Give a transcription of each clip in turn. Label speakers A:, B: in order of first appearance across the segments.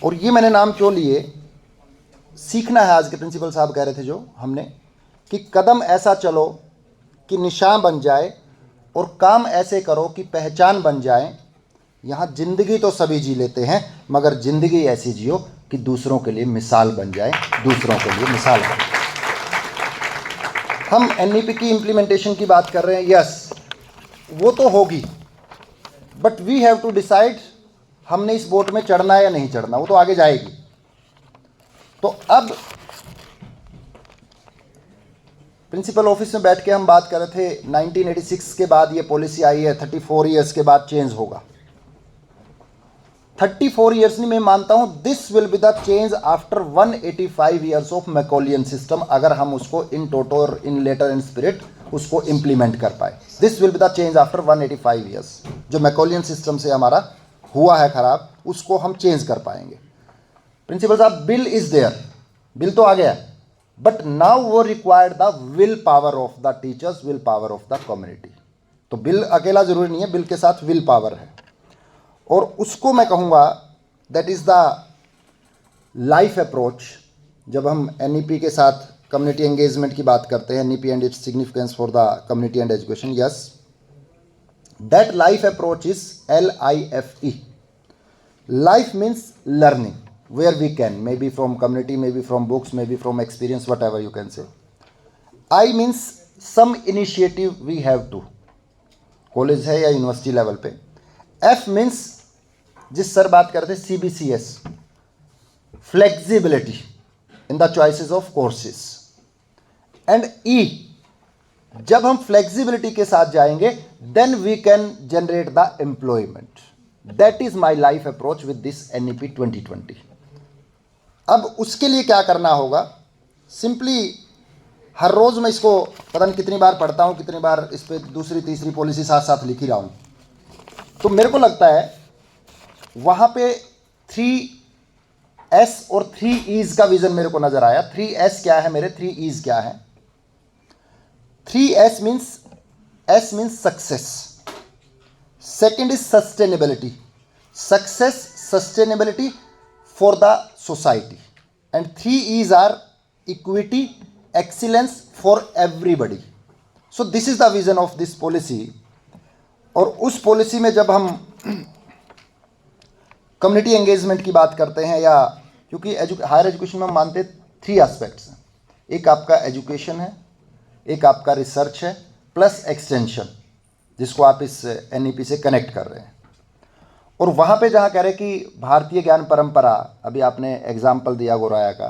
A: और ये मैंने नाम क्यों लिए, सीखना है। आज के प्रिंसिपल साहब कह रहे थे जो हमने, कि कदम ऐसा चलो कि निशान बन जाए और काम ऐसे करो कि पहचान बन जाए। यहाँ ज़िंदगी तो सभी जी लेते हैं, मगर ज़िंदगी ऐसी जियो कि दूसरों के लिए मिसाल बन जाए, दूसरों के लिए मिसाल बन जाए। हम एनईपी की इम्प्लीमेंटेशन की बात कर रहे हैं, यस वो तो होगी, but we have to decide हमने इस बोट में चढ़ना है या नहीं चढ़ना, वो तो आगे जाएगी। तो अब प्रिंसिपल ऑफिस में बैठ के हम बात कर रहे थे 1986 के बाद ये पॉलिसी आई है, 34 ईयर्स के बाद चेंज होगा। 34 ईयर्स नहीं, मैं मानता हूं this will be the change after 185 years of Macaulian system, अगर हम उसको इन टोटो और इन लेटर एंड स्पिरिट उसको इंप्लीमेंट कर पाए। This will be the change after 185 years. जो मैकोलियन सिस्टम से हमारा हुआ है खराब, उसको हम चेंज कर पाएंगे। प्रिंसिपल साहब बिल इज देयर, बिल तो आ गया, बट नाउ वो required the will power of the teachers, will power of the community. तो बिल अकेला जरूरी नहीं है, बिल के साथ विल पावर है, और उसको मैं कहूँगा that is the life approach. जब हम एनईपी के साथ कम्युनिटी एंगेजमेंट की बात करते हैं, NEP and its significance for the community and education, yes that life approach is LIFE। Life means learning where we can, maybe from community, maybe from books, maybe from experience, whatever you can say. I means some initiative we have to, college है या university level पे। F means जिस sir बात करते हैं CBCS, flexibility in the choices of courses. And E, जब हम flexibility के साथ जाएंगे then we can generate the employment. That is my life approach with this NEP 2020. अब उसके लिए क्या करना होगा, सिंपली हर रोज़ मैं इसको पता नहीं कितनी बार पढ़ता हूँ, कितनी बार इस पर दूसरी तीसरी पॉलिसी साथ साथ लिख ही रहा हूँ, तो मेरे को लगता है वहाँ पे 3S और 3 E's का विजन मेरे को नज़र आया। 3S क्या है मेरे, 3 E's क्या है। 3S means success, second is sustainability, success, sustainability for the society, and 3 E's are equity, excellence for everybody. So this is the vision of this policy. और उस पॉलिसी में जब हम कम्युनिटी एंगेजमेंट की बात करते हैं, या क्योंकि हायर एजुकेशन में हम मानते 3 एस्पेक्ट्स हैं, एक आपका एजुकेशन है, एक आपका रिसर्च है, प्लस एक्सटेंशन जिसको आप इस NEP से कनेक्ट कर रहे हैं। और वहाँ पे जहाँ कह रहे कि भारतीय ज्ञान परंपरा, अभी आपने एग्जाम्पल दिया गोराया का,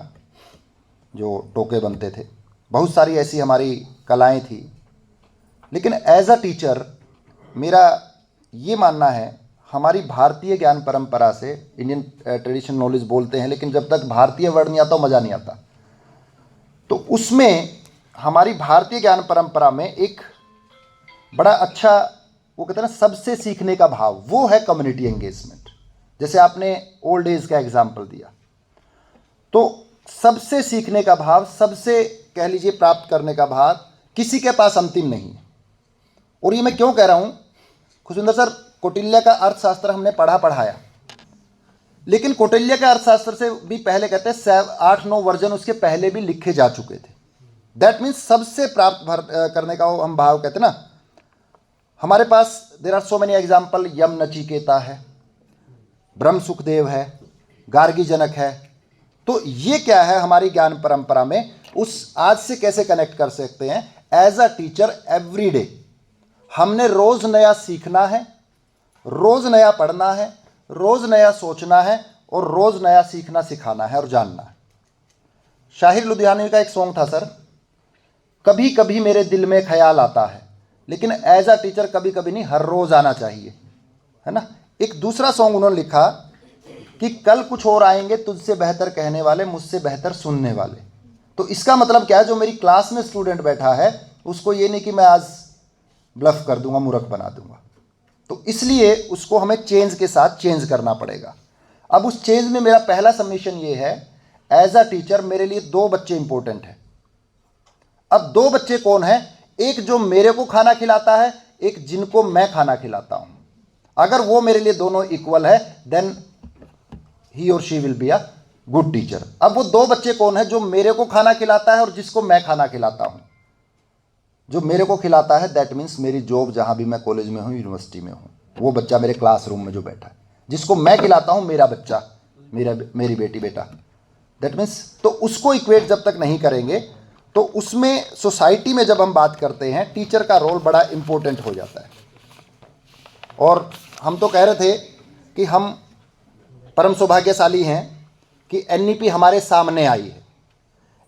A: जो टोके बनते थे, बहुत सारी ऐसी हमारी कलाएं थी, लेकिन एज अ टीचर मेरा ये मानना है हमारी भारतीय ज्ञान परंपरा से, इंडियन ट्रेडिशन नॉलेज बोलते हैं, लेकिन जब तक भारतीय वर्ड नहीं आता मज़ा नहीं आता। तो उसमें हमारी भारतीय ज्ञान परंपरा में एक बड़ा अच्छा, वो कहते हैं ना, सबसे सीखने का भाव, वो है कम्युनिटी एंगेजमेंट। जैसे आपने ओल्ड एज का एग्जाम्पल दिया, तो सबसे सीखने का भाव, सबसे कह लीजिए प्राप्त करने का भाव किसी के पास अंतिम नहीं है। और ये मैं क्यों कह रहा हूँ, खुशविंदर सर, कौटिल्य का अर्थशास्त्र हमने पढ़ाया, लेकिन कौटिल्य का अर्थशास्त्र से भी पहले कहते हैं 8-9 वर्जन उसके पहले भी लिखे जा चुके थे। दैट मीन्स सबसे प्राप्त करने का हम भाव कहते हैं ना। हमारे पास there are so many example, Yama Nachiketa है, ब्रह्म सुखदेव है, गार्गी जनक है। तो ये क्या है हमारी ज्ञान परंपरा में, उस आज से कैसे कनेक्ट कर सकते हैं। As a teacher every day हमने रोज नया सीखना है, रोज नया पढ़ना है, रोज नया सोचना है, और रोज नया सीखना सिखाना है और जानना है। शाहिर लुधियानवी का एक सॉन्ग था सर, कभी कभी मेरे दिल में ख्याल आता है, लेकिन एज अ टीचर कभी कभी नहीं, हर रोज आना चाहिए, है ना। एक दूसरा सॉन्ग उन्होंने लिखा कि कल कुछ और आएंगे तुझसे बेहतर कहने वाले, मुझसे बेहतर सुनने वाले। तो इसका मतलब क्या है, जो मेरी क्लास में स्टूडेंट बैठा है उसको ये नहीं कि मैं आज ब्लफ कर दूंगा, मूर्ख बना दूंगा। तो इसलिए उसको हमें चेंज के साथ चेंज करना पड़ेगा। अब उस चेंज में मेरा पहला सबमिशन ये है, एज अ टीचर मेरे लिए 2 बच्चे इंपॉर्टेंट हैं। अब 2 बच्चे कौन है, एक जो मेरे को खाना खिलाता है, एक जिनको मैं खाना खिलाता हूं। अगर वो मेरे लिए दोनों इक्वल है, देन ही और she will be a good teacher. अब वो दो बच्चे कौन है? जो मेरे को खाना खिलाता है और जिसको मैं खाना खिलाता हूं। जो मेरे को खिलाता है दैट मीन्स मेरी जॉब जहां भी मैं कॉलेज में हूं, यूनिवर्सिटी में हूं, वो बच्चा मेरे क्लासरूम में जो बैठा है। जिसको मैं खिलाता हूं मेरा बच्चा, मेरी बेटी बेटा, दैट मीन्स, तो उसको इक्वेट जब तक नहीं करेंगे तो उसमें सोसाइटी में जब हम बात करते हैं टीचर का रोल बड़ा इंपॉर्टेंट हो जाता है। और हम तो कह रहे थे कि हम परम सौभाग्यशाली हैं कि एनईपी हमारे सामने आई है।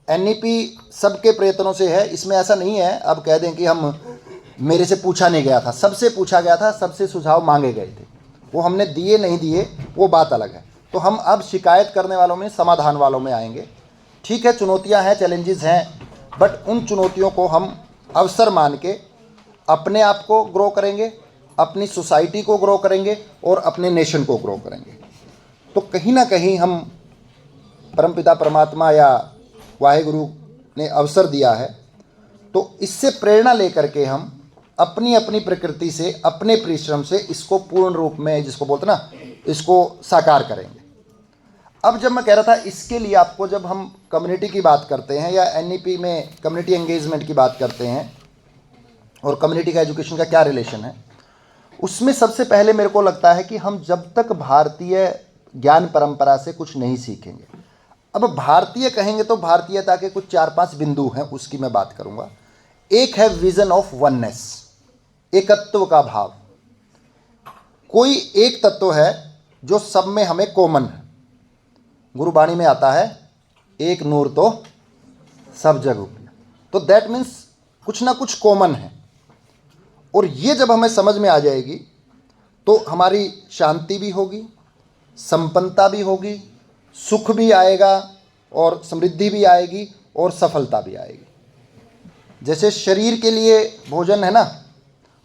A: एनईपी सबके प्रयत्नों से है, इसमें ऐसा नहीं है अब कह दें कि हम मेरे से पूछा नहीं गया था, सबसे पूछा गया था, सबसे सुझाव मांगे गए थे, वो हमने दिए नहीं दिए वो बात अलग है। तो हम अब शिकायत करने वालों में, समाधान वालों में आएंगे। ठीक है, चुनौतियां हैं, चैलेंजेस हैं, बट उन चुनौतियों को हम अवसर मान के अपने आप को ग्रो करेंगे, अपनी सोसाइटी को ग्रो करेंगे और अपने नेशन को ग्रो करेंगे। तो कहीं ना कहीं हम परमपिता परमात्मा या वाहेगुरु ने अवसर दिया है, तो इससे प्रेरणा लेकर के हम अपनी अपनी प्रकृति से, अपने परिश्रम से इसको पूर्ण रूप में, जिसको बोलते ना, इसको साकार करेंगे। अब जब मैं कह रहा था इसके लिए आपको, जब हम कम्युनिटी की बात करते हैं या एनईपी में कम्युनिटी एंगेजमेंट की बात करते हैं और कम्युनिटी का एजुकेशन का क्या रिलेशन है, उसमें सबसे पहले मेरे को लगता है कि हम जब तक भारतीय ज्ञान परंपरा से कुछ नहीं सीखेंगे, अब भारतीय कहेंगे तो भारतीयता के कुछ 4-5 बिंदु हैं, उसकी मैं बात करूंगा। एक है विजन ऑफ वननेस, एकत्व का भाव। कोई एक तत्व है जो सब में हमें कॉमन है। गुरुबाणी में आता है एक नूर तो सब जग उपजा, तो दैट मीन्स कुछ ना कुछ कॉमन है। और ये जब हमें समझ में आ जाएगी तो हमारी शांति भी होगी, संपन्नता भी होगी, सुख भी आएगा और समृद्धि भी आएगी और सफलता भी आएगी। जैसे शरीर के लिए भोजन है ना,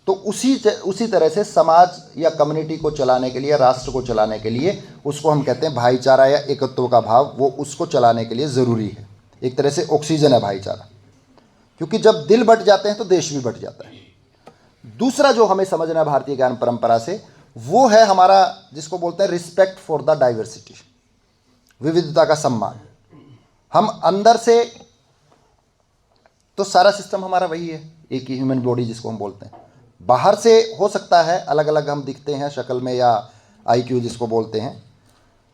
A: तो उसी तरह से समाज या कम्युनिटी को चलाने के लिए, राष्ट्र को चलाने के लिए, उसको हम कहते हैं भाईचारा या एकत्व का भाव, वो उसको चलाने के लिए ज़रूरी है। एक तरह से ऑक्सीजन है भाईचारा, क्योंकि जब दिल बट जाते हैं तो देश भी बट जाता है। दूसरा जो हमें समझना है भारतीय ज्ञान परंपरा से, वो है हमारा, जिसको बोलते हैं रिस्पेक्ट फॉर द डाइवर्सिटी, विविधता का सम्मान। हम अंदर से तो सारा सिस्टम हमारा वही है, एक ही ह्यूमन बॉडी जिसको हम बोलते हैं। बाहर से हो सकता है अलग अलग हम दिखते हैं शक्ल में या आईक्यू जिसको बोलते हैं,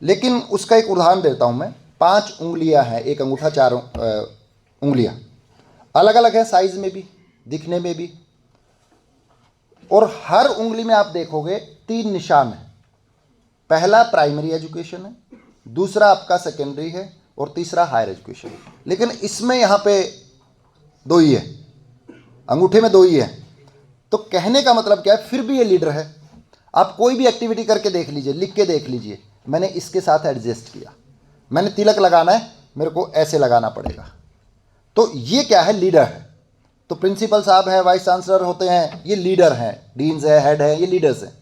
A: लेकिन उसका एक उदाहरण देता हूं मैं। 5 उंगलियां हैं, एक अंगूठा, 4 उंगलियां, अलग अलग है साइज में भी, दिखने में भी, और हर उंगली में आप देखोगे 3 निशान है। पहला प्राइमरी एजुकेशन है, दूसरा आपका सेकेंडरी है और तीसरा हायर एजुकेशन है। लेकिन इसमें यहां पे 2 ही है, अंगूठे में 2 ही है। तो कहने का मतलब क्या है, फिर भी ये लीडर है। आप कोई भी एक्टिविटी करके देख लीजिए, लिख के देख लीजिए, मैंने इसके साथ एडजस्ट किया, मैंने तिलक लगाना है, मेरे को ऐसे लगाना पड़ेगा। तो ये क्या है, लीडर है। तो प्रिंसिपल साहब हैं, वाइस चांसलर होते हैं, ये लीडर हैं, डीन्स है, हेड है, ये लीडर्स हैं।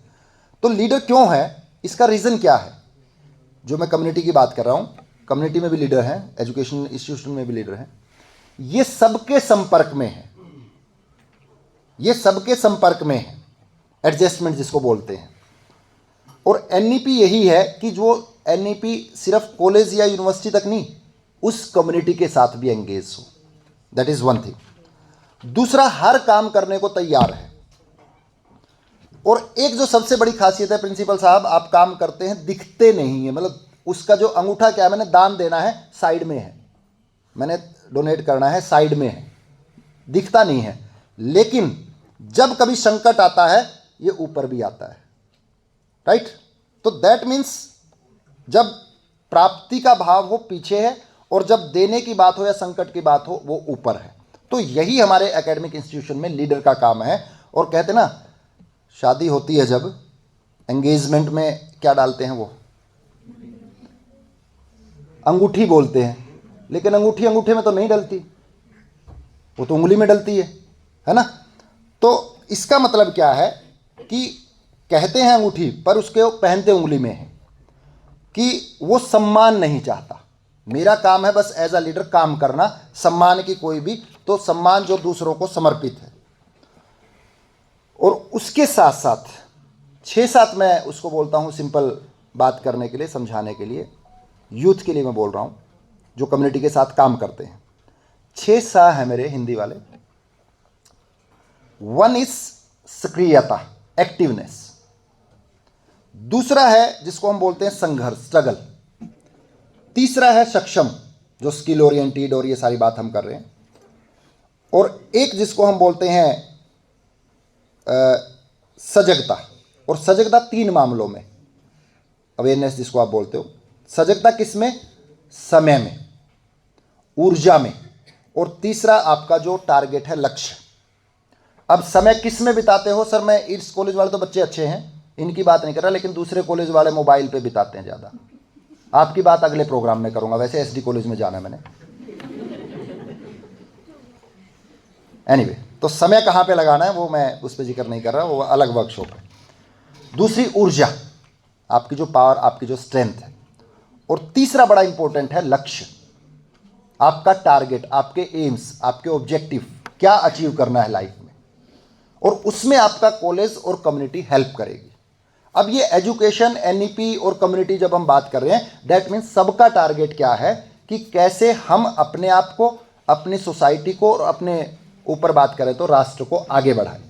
A: तो लीडर क्यों है, इसका रीज़न क्या है? जो मैं कम्युनिटी की बात कर रहा हूँ, कम्युनिटी में भी लीडर हैं, एजुकेशन इंस्टीट्यूशन में भी लीडर हैं, ये सबके संपर्क में है, ये सबके संपर्क में है, एडजस्टमेंट जिसको बोलते हैं। और एनईपी यही है कि जो एनईपी सिर्फ कॉलेज या यूनिवर्सिटी तक नहीं, उस कम्युनिटी के साथ भी एंगेज हो, दैट इज वन थिंग। दूसरा, हर काम करने को तैयार है। और एक जो सबसे बड़ी खासियत है, प्रिंसिपल साहब आप काम करते हैं, दिखते नहीं है, मतलब उसका जो अंगूठा क्या है, मैंने दान देना है साइड में है, मैंने डोनेट करना है साइड में है, दिखता नहीं है। लेकिन जब कभी संकट आता है ये ऊपर भी आता है, राइट? तो दैट मीन्स जब प्राप्ति का भाव वो पीछे है और जब देने की बात हो या संकट की बात हो वो ऊपर है। तो यही हमारे एकेडमिक इंस्टीट्यूशन में लीडर का काम है। और कहते ना, शादी होती है जब, एंगेजमेंट में क्या डालते हैं, वो अंगूठी बोलते हैं, लेकिन अंगूठी अंगूठे में तो नहीं डलती, वो तो उंगली में डलती है ना? तो इसका मतलब क्या है कि कहते हैं अंगूठी, पर उसके पहनते उंगली में है, कि वो सम्मान नहीं चाहता। मेरा काम है बस एज अ लीडर काम करना, सम्मान की कोई भी, तो सम्मान जो दूसरों को समर्पित है। और उसके साथ साथ 6-7 मैं उसको बोलता हूँ सिंपल बात करने के लिए, समझाने के लिए, यूथ के लिए मैं बोल रहा हूँ जो कम्युनिटी के साथ काम करते हैं। 6 सा है मेरे हिंदी वाले। 1 इज सक्रियता, एक्टिवनेस। दूसरा है जिसको हम बोलते हैं संघर्ष, स्ट्रगल। तीसरा है सक्षम, जो स्किल ओरिएंटेड और ये सारी बात हम कर रहे हैं। और एक जिसको हम बोलते हैं सजगता। और सजगता 3 मामलों में, अवेयरनेस जिसको आप बोलते हो। सजगता किसमें? समय में, ऊर्जा में, और तीसरा आपका जो टारगेट है, लक्ष्य। अब समय किस में बिताते हो? सर मैं इस कॉलेज वाले तो बच्चे अच्छे हैं, इनकी बात नहीं कर रहा, लेकिन दूसरे कॉलेज वाले मोबाइल पे बिताते हैं ज़्यादा। आपकी बात अगले प्रोग्राम में करूंगा, वैसे एसडी कॉलेज में जाना है मैंने। एनीवे, तो समय कहाँ पे लगाना है वो मैं उस पर जिक्र नहीं कर रहा, वो अलग वर्कशॉप है। दूसरी ऊर्जा, आपकी जो पावर, आपकी जो स्ट्रेंथ है। और तीसरा बड़ा इंपॉर्टेंट है लक्ष्य, आपका टारगेट, आपके एम्स, आपके ऑब्जेक्टिव, क्या अचीव करना है लाइफ में। और उसमें आपका कॉलेज और कम्युनिटी हेल्प करेगी। अब ये एजुकेशन, एनईपी और कम्युनिटी जब हम बात कर रहे हैं, दैट मीन्स सबका टारगेट क्या है कि कैसे हम अपने आप को, अपनी सोसाइटी को और अपने ऊपर बात करें तो राष्ट्र को आगे बढ़ाएं।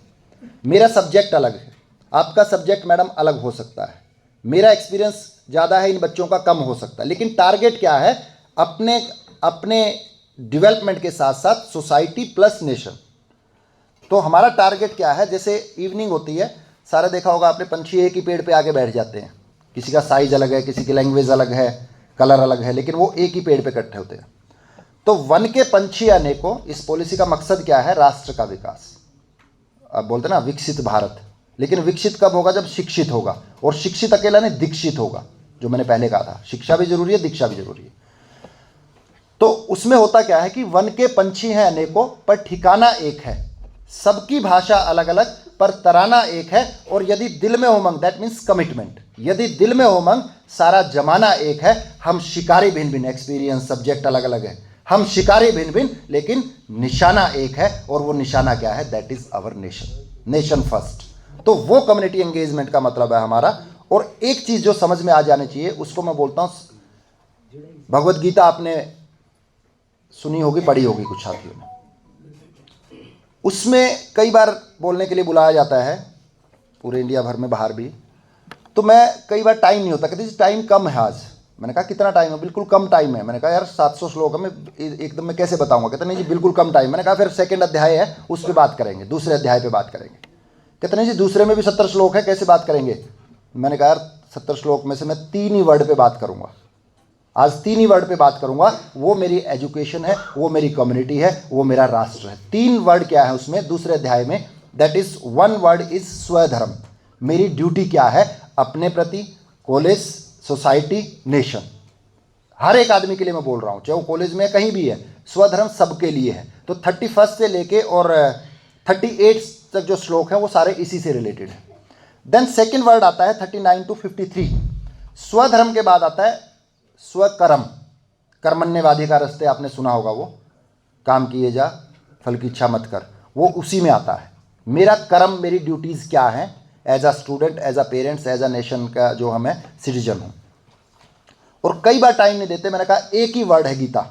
A: मेरा सब्जेक्ट अलग है, आपका सब्जेक्ट मैडम अलग हो सकता है, मेरा एक्सपीरियंस ज़्यादा है, इन बच्चों का कम हो सकता है, लेकिन टारगेट क्या है? अपने डेवलपमेंट के साथ साथ सोसाइटी प्लस नेशन। तो हमारा टारगेट क्या है? जैसे इवनिंग होती है, सारे देखा होगा आपने, पंछी एक ही पेड़ पे आके बैठ जाते हैं। किसी का साइज अलग है, किसी की लैंग्वेज अलग है, कलर अलग है, लेकिन वो एक ही पेड़ पे इकट्ठे होते हैं। तो वन के पंछी अनेकों, इस पॉलिसी का मकसद क्या है? राष्ट्र का विकास। अब बोलते हैं ना विकसित भारत, लेकिन विकसित कब होगा? जब शिक्षित होगा। और शिक्षित अकेला नहीं, दीक्षित होगा, जो मैंने पहले कहा था, शिक्षा भी जरूरी है, दीक्षा भी जरूरी है। तो उसमें होता क्या है कि वन के पंछी हैं अनेकों पर ठिकाना एक है, सबकी भाषा अलग अलग पर तराना एक है। और यदि दिल में उमंग, दैट मीन्स कमिटमेंट, यदि दिल में उमंग सारा जमाना एक है। हम शिकारी भिन्न भिन्न, एक्सपीरियंस, सब्जेक्ट अलग अलग है, हम शिकारी भिन्न भिन्न, लेकिन निशाना एक है। और वो निशाना क्या है? That is our nation, nation first. तो वो कम्युनिटी एंगेजमेंट का मतलब है हमारा। और एक चीज जो समझ में आ जानी चाहिए, उसको मैं बोलता हूं, भगवत गीता आपने सुनी होगी, पढ़ी होगी कुछ साथियों ने। उसमें कई बार बोलने के लिए बुलाया जाता है, पूरे इंडिया भर में, बाहर भी। तो मैं कई बार टाइम नहीं होता, कहते जी टाइम कम है आज। मैंने कहा कितना टाइम है? बिल्कुल कम टाइम है। मैंने कहा यार 700 श्लोक है, मैं एकदम मैं कैसे बताऊंगा? कहते नहीं जी बिल्कुल कम टाइम। मैंने कहा फिर सेकंड अध्याय है, उस पर बात करेंगे, दूसरे अध्याय पे बात करेंगे। कहते नहीं जी दूसरे में भी 70 श्लोक है, कैसे बात करेंगे? मैंने कहा यार 70 श्लोक में से मैं 3 ही वर्ड पे बात करूंगा, आज 3 ही वर्ड पे बात करूंगा। वो मेरी एजुकेशन है, वो मेरी कम्युनिटी है, वो मेरा राष्ट्र है। 3 वर्ड क्या है उसमें, दूसरे अध्याय में? दैट इज 1 वर्ड इज स्वधर्म। मेरी ड्यूटी क्या है अपने प्रति, कॉलेज, सोसाइटी, नेशन, हर एक आदमी के लिए मैं बोल रहा हूं, चाहे वो कॉलेज में कहीं भी है। स्वधर्म सबके लिए है। तो 31 से लेके और 38 तक जो श्लोक है वो सारे इसी से रिलेटेड है। देन सेकेंड वर्ड आता है 39 to 53। स्वधर्म के बाद आता है स्वकर्म, कर्मण्यवादी का रास्ते आपने सुना होगा, वो काम किए जा फल की इच्छा मत कर, वो उसी में आता है। मेरा कर्म, मेरी ड्यूटीज़ क्या हैं as a student, as a parents, as a nation का जो हमें सिटीजन हूँ। और कई बार टाइम नहीं देते, मैंने कहा एक ही वर्ड है गीता,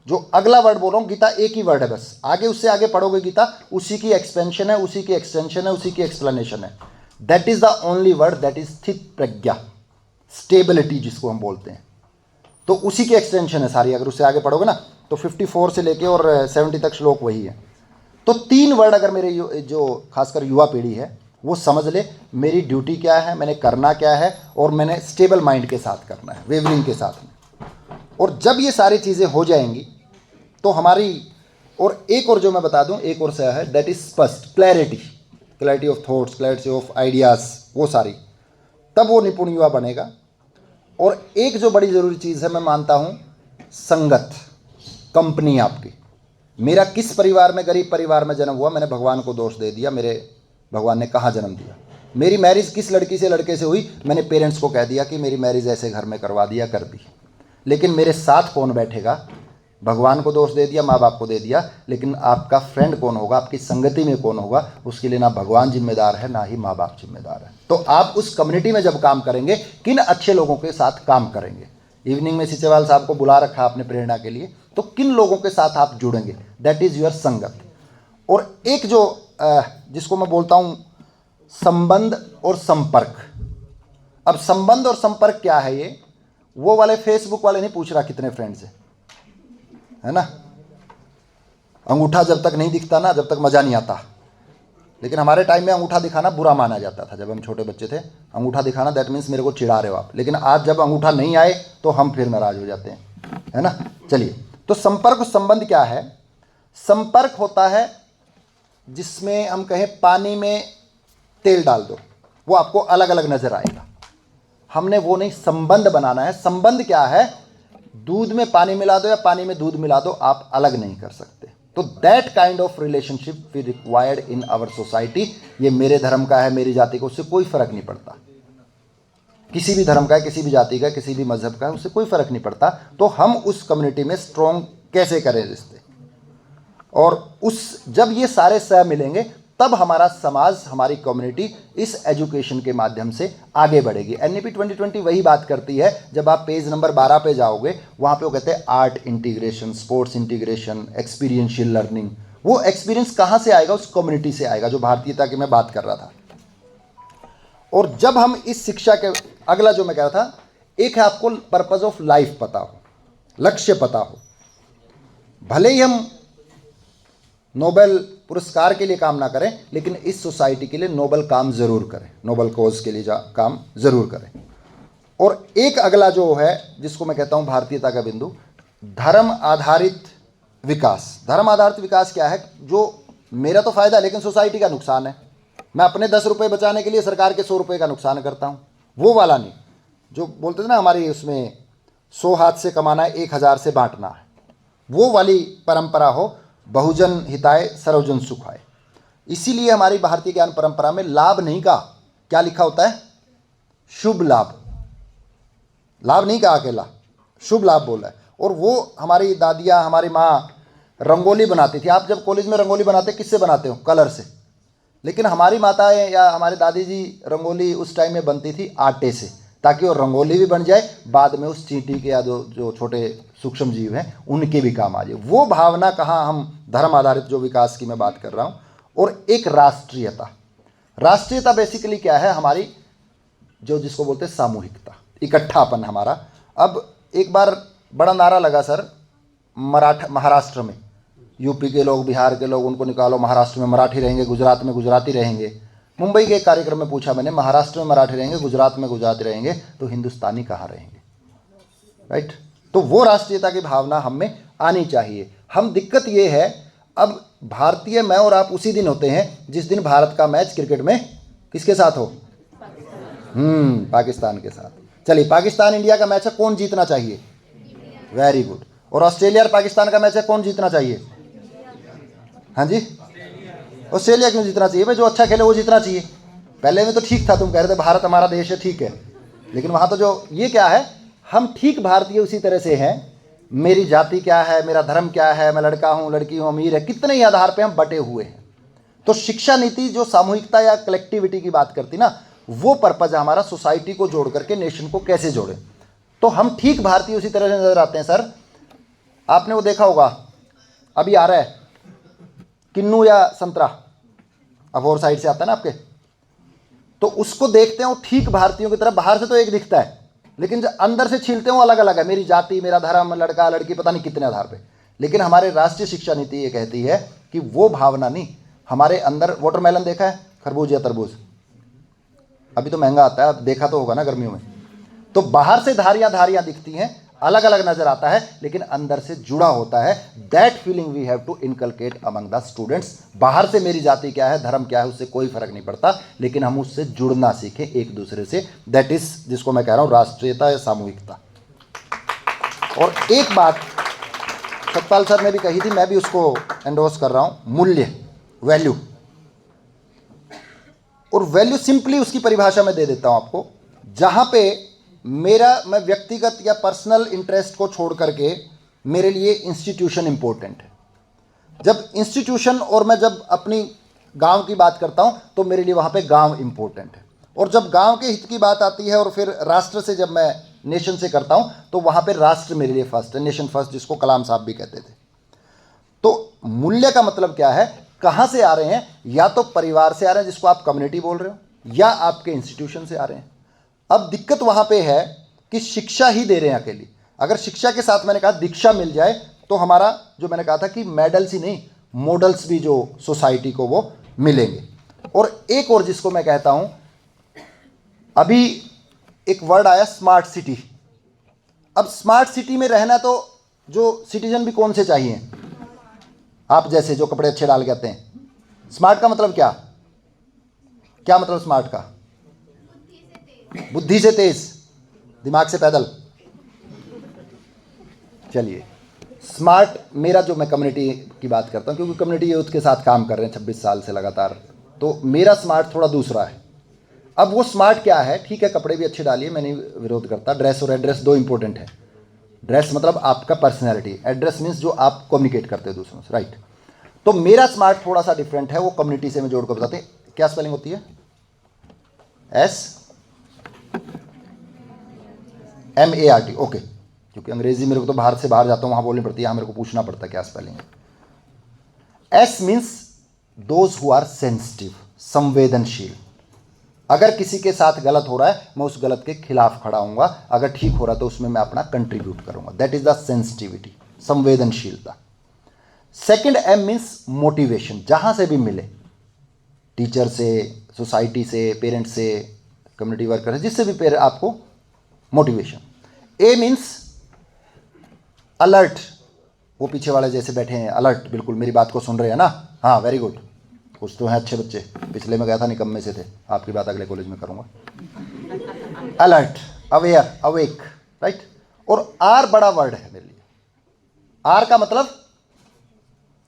A: जो अगला वर्ड बोल रहा हूँ, गीता एक ही वर्ड है बस। आगे उससे आगे पढ़ोगे गीता, उसी की एक्सपेंशन है, उसी की एक्सटेंशन है, उसी की एक्सप्लेनेशन है। That is the only word, that is स्थित प्रज्ञा, स्टेबिलिटी जिसको हम बोलते हैं। तो उसी की एक्सटेंशन है सारी। अगर उससे आगे पढ़ोगे ना तो 54 से लेके और 70 तक श्लोक वही है। तो 3 वर्ड अगर मेरे जो खासकर युवा पीढ़ी है वो समझ ले, मेरी ड्यूटी क्या है, मैंने करना क्या है, और मैंने स्टेबल माइंड के साथ करना है, वेवरिंग के साथ में। और जब ये सारी चीज़ें हो जाएंगी तो हमारी, और एक और जो मैं बता दूं, एक और से है, दैट इज स्पष्ट, clarity, clarity of thoughts, clarity of ideas, वो सारी, तब वो निपुण युवा बनेगा। और एक जो बड़ी ज़रूरी चीज़ है, मैं मानता हूँ, संगत, कंपनी आपकी। मेरा किस परिवार में, गरीब परिवार में जन्म हुआ, मैंने भगवान को दोष दे दिया, मेरे भगवान ने कहाँ जन्म दिया। मेरी मैरिज किस लड़की से, लड़के से हुई, मैंने पेरेंट्स को कह दिया कि मेरी मैरिज ऐसे घर में करवा दिया, कर दी। लेकिन मेरे साथ कौन बैठेगा, भगवान को दोष दे दिया, माँ बाप को दे दिया, लेकिन आपका फ्रेंड कौन होगा, आपकी संगति में कौन होगा, उसके लिए ना भगवान जिम्मेदार है ना ही माँ बाप जिम्मेदार है। तो आप उस कम्युनिटी में जब काम करेंगे, किन अच्छे लोगों के साथ काम करेंगे। इवनिंग में सीचेवाल साहब को बुला रखा आपने प्रेरणा के लिए, तो किन लोगों के साथ आप जुड़ेंगे, दैट इज़ योर संगत। और एक जो जिसको मैं बोलता हूँ संबंध और संपर्क। अब संबंध और संपर्क क्या है, ये वो वाले फेसबुक वाले नहीं पूछ रहा कितने फ्रेंड्स है ना। अंगूठा जब तक नहीं दिखता ना, जब तक मज़ा नहीं आता। लेकिन हमारे टाइम में अंगूठा दिखाना बुरा माना जाता था, जब हम छोटे बच्चे थे। अंगूठा दिखाना दैट मीन्स मेरे को चिढ़ा रहे हो आप। लेकिन आज जब अंगूठा नहीं आए तो हम फिर नाराज हो जाते हैं, है ना। चलिए, तो संपर्क और संबंध क्या है। संपर्क होता है जिसमें हम कहें पानी में तेल डाल दो, वो आपको अलग अलग नजर आएगा। हमने वो नहीं, संबंध बनाना है। संबंध क्या है, दूध में पानी मिला दो या पानी में दूध मिला दो, आप अलग नहीं कर सकते। तो that kind of relationship we required in our society. ये मेरे धर्म का है, मेरी जाति का, उससे कोई फर्क नहीं पड़ता। किसी भी धर्म का है, किसी भी जाति का, किसी भी मजहब का है, उससे कोई फर्क नहीं पड़ता। तो हम उस कम्युनिटी में स्ट्रॉन्ग कैसे करें रिश्ते, और उस जब ये सारे सह मिलेंगे तब हमारा समाज, हमारी कम्युनिटी इस एजुकेशन के माध्यम से आगे बढ़ेगी। एनईपी 2020 वही बात करती है। जब आप पेज नंबर 12 पे जाओगे, वहाँ पे वो कहते हैं art integration, sports integration, experiential learning. वो एक्सपीरियंस कहाँ से आएगा, उस कम्युनिटी से आएगा, जो भारतीयता की मैं बात कर रहा था। और जब हम इस शिक्षा के, अगला जो मैं कह रहा था, एक है आपको पर्पज ऑफ लाइफ पता हो, लक्ष्य पता हो। भले ही हम नोबेल पुरस्कार के लिए काम ना करें, लेकिन इस सोसाइटी के लिए नोबल काम जरूर करें, नोबल कॉज के लिए काम जरूर करें। और एक अगला जो है, जिसको मैं कहता हूं भारतीयता का बिंदु, धर्म आधारित विकास। धर्म आधारित विकास क्या है, जो मेरा तो फायदा है लेकिन सोसाइटी का नुकसान है। मैं अपने 10 रुपये बचाने के लिए सरकार के 100 रुपये का नुकसान करता हूं। वो वाला नहीं, जो बोलते थे ना हमारी उसमें 100 हाथ से कमाना है, 1000 से बांटना है, वो वाली परंपरा हो। बहुजन हिताय सर्वजन सुखाय। इसीलिए हमारी भारतीय ज्ञान परंपरा में लाभ नहीं का क्या लिखा होता है, शुभ लाभ। लाभ नहीं कहा अकेला, शुभ लाभ बोला है। और वो हमारी दादियाँ, हमारी माँ रंगोली बनाती थी। आप जब कॉलेज में रंगोली बनाते किससे बनाते हो, कलर से। लेकिन हमारी माताएं या हमारे दादी जी रंगोली उस टाइम में बनती थी आटे से, ताकि वो रंगोली भी बन जाए, बाद में उस चींटी के या जो छोटे सूक्ष्म जीव हैं उनके भी काम आ जाए। वो भावना कहाँ, हम धर्म आधारित जो विकास की मैं बात कर रहा हूँ। और एक राष्ट्रीयता। राष्ट्रीयता बेसिकली क्या है, हमारी जो जिसको बोलते हैं सामूहिकता, इकट्ठापन हमारा। अब एक बार बड़ा नारा लगा सर, महाराष्ट्र में, यूपी के लोग, बिहार के लोग, उनको निकालो, महाराष्ट्र में मराठी रहेंगे, गुजरात में गुजराती रहेंगे। मुंबई के एक कार्यक्रम में पूछा मैंने, महाराष्ट्र में मराठी रहेंगे, गुजरात में गुजराती रहेंगे, तो हिंदुस्तानी कहाँ रहेंगे, राइट। तो वो राष्ट्रीयता की भावना हम में आनी चाहिए। हम दिक्कत ये है, अब भारतीय मैं और आप उसी दिन होते हैं जिस दिन भारत का मैच क्रिकेट में किसके साथ हो, पाकिस्तान के साथ। चलिए, पाकिस्तान इंडिया का मैच है, कौन जीतना चाहिए, वेरी गुड। और ऑस्ट्रेलिया और पाकिस्तान का मैच है, कौन जीतना चाहिए, हाँ जी, ऑस्ट्रेलिया क्यों जीतना चाहिए भाई, जो अच्छा खेले वो जीतना चाहिए। पहले में तो ठीक था, तुम कह रहे थे भारत हमारा देश है, ठीक है, लेकिन वहाँ तो जो ये क्या है, हम ठीक भारतीय उसी तरह से हैं। मेरी जाति क्या है, मेरा धर्म क्या है, मैं लड़का हूँ, लड़की हूँ, अमीर है, कितने ही आधार पे हम बटे हुए हैं। तो शिक्षा नीति जो सामूहिकता या कलेक्टिविटी की बात करती ना, वो पर्पज है हमारा, सोसाइटी को जोड़ करके नेशन को कैसे जोड़े। तो हम ठीक भारतीय उसी तरह से नजर आते हैं सर। आपने वो देखा होगा, अभी आ रहा है किन्नू या संतरा, अबोर साइड से आता है ना आपके, तो उसको देखते हैं वो ठीक भारतीयों की तरह, बाहर से तो एक दिखता है, लेकिन जो अंदर से छीलते हैं वो अलग अलग है। मेरी जाति, मेरा धर्म, लड़का लड़की, पता नहीं कितने आधार पे। लेकिन हमारे राष्ट्रीय शिक्षा नीति ये कहती है कि वो भावना नहीं, हमारे अंदर। वाटरमेलन देखा है, खरबूज या तरबूज, अभी तो महंगा आता है, देखा तो होगा ना गर्मियों में। तो बाहर से धारियां धारियां दिखती हैं, अलग अलग नजर आता है, लेकिन अंदर से जुड़ा होता है। That feeling we have to inculcate among the students. बाहर से मेरी जाति क्या है, धर्म क्या है, उससे कोई फर्क नहीं पड़ता, लेकिन हम उससे जुड़ना सीखें एक दूसरे से। दैट इज जिसको मैं कह रहा हूं राष्ट्रीयता या सामूहिकता। और एक बात सतपाल सर ने भी कही थी, मैं भी उसको एंडोर्स कर रहा हूं, मूल्य, वैल्यू। और वैल्यू सिंपली उसकी परिभाषा में दे देता हूं आपको, जहां पे मैं व्यक्तिगत या पर्सनल इंटरेस्ट को छोड़ करके मेरे लिए इंस्टीट्यूशन इंपॉर्टेंट है। जब इंस्टीट्यूशन और मैं जब अपनी गांव की बात करता हूं तो मेरे लिए वहां पे गांव इंपॉर्टेंट है। और जब गांव के हित की बात आती है और फिर राष्ट्र से जब मैं नेशन से करता हूं तो वहां पे राष्ट्र मेरे लिए फर्स्ट है, नेशन फर्स्ट, जिसको कलाम साहब भी कहते थे। तो मूल्य का मतलब क्या है, कहां से आ रहे हैं? या तो परिवार से आ रहे हैं, जिसको आप कम्युनिटी बोल रहे हो, या आपके इंस्टीट्यूशन से आ रहे हैं। अब दिक्कत वहां पे है कि शिक्षा ही दे रहे हैं अकेली। अगर शिक्षा के साथ मैंने कहा दीक्षा मिल जाए तो हमारा जो मैंने कहा था कि मेडल्स ही नहीं, मॉडल्स भी जो सोसाइटी को वो मिलेंगे। और एक और जिसको मैं कहता हूं, अभी एक वर्ड आया स्मार्ट सिटी। अब स्मार्ट सिटी में रहना तो जो सिटीजन भी कौन से चाहिए? आप जैसे जो कपड़े अच्छे डाल के आते हैं। स्मार्ट का मतलब क्या? क्या मतलब स्मार्ट का? बुद्धि से तेज, दिमाग से पैदल। चलिए, स्मार्ट मेरा जो मैं कम्युनिटी की बात करता हूँ, क्योंकि कम्युनिटी यूथ के साथ काम कर रहे हैं 26 साल से लगातार, तो मेरा स्मार्ट थोड़ा दूसरा है। अब वो स्मार्ट क्या है? ठीक है, कपड़े भी अच्छे डालिए, मैं नहीं विरोध करता। ड्रेस और एड्रेस दो इंपॉर्टेंट है। ड्रेस मतलब आपका पर्सनैलिटी, एड्रेस मीन्स जो आप कम्युनिकेट करते हो दूसरों से, राइट। तो मेरा स्मार्ट थोड़ा सा डिफरेंट है, वो कम्युनिटी से मैं जोड़ कर बताते हैं। क्या स्पेलिंग होती है? SMART, okay. क्योंकि अंग्रेजी मेरे को तो बाहर से बाहर जाता हूँ, वहाँ बोलनी पड़ती है, यहाँ मेरे को पूछना पड़ता है क्या स्पेलिंग है। S means those who are sensitive, संवेदनशील। अगर किसी के साथ गलत हो रहा है, मैं उस गलत के खिलाफ खड़ा हूँगा। अगर ठीक हो रहा है तो उसमें मैं अपना कंट्रीब्यूट करूँगा। दैट इज द सेंसिटिविटी, संवेदनशीलता। सेकेंड M मीन्स मोटिवेशन, जहाँ से भी मिले, टीचर से, सोसाइटी से, पेरेंट्स से, कम्युनिटी वर्कर से, जिससे भी आपको मोटिवेशन। A मीन्स अलर्ट, वो पीछे वाले जैसे बैठे हैं, अलर्ट, बिल्कुल मेरी बात को सुन रहे हैं ना, हाँ वेरी गुड, कुछ तो हैं अच्छे बच्चे। पिछले में गया था, निकम्मे से थे, आपकी बात अगले कॉलेज में करूँगा। Alert, aware, awake, right. और R बड़ा वर्ड है मेरे लिए। R का मतलब,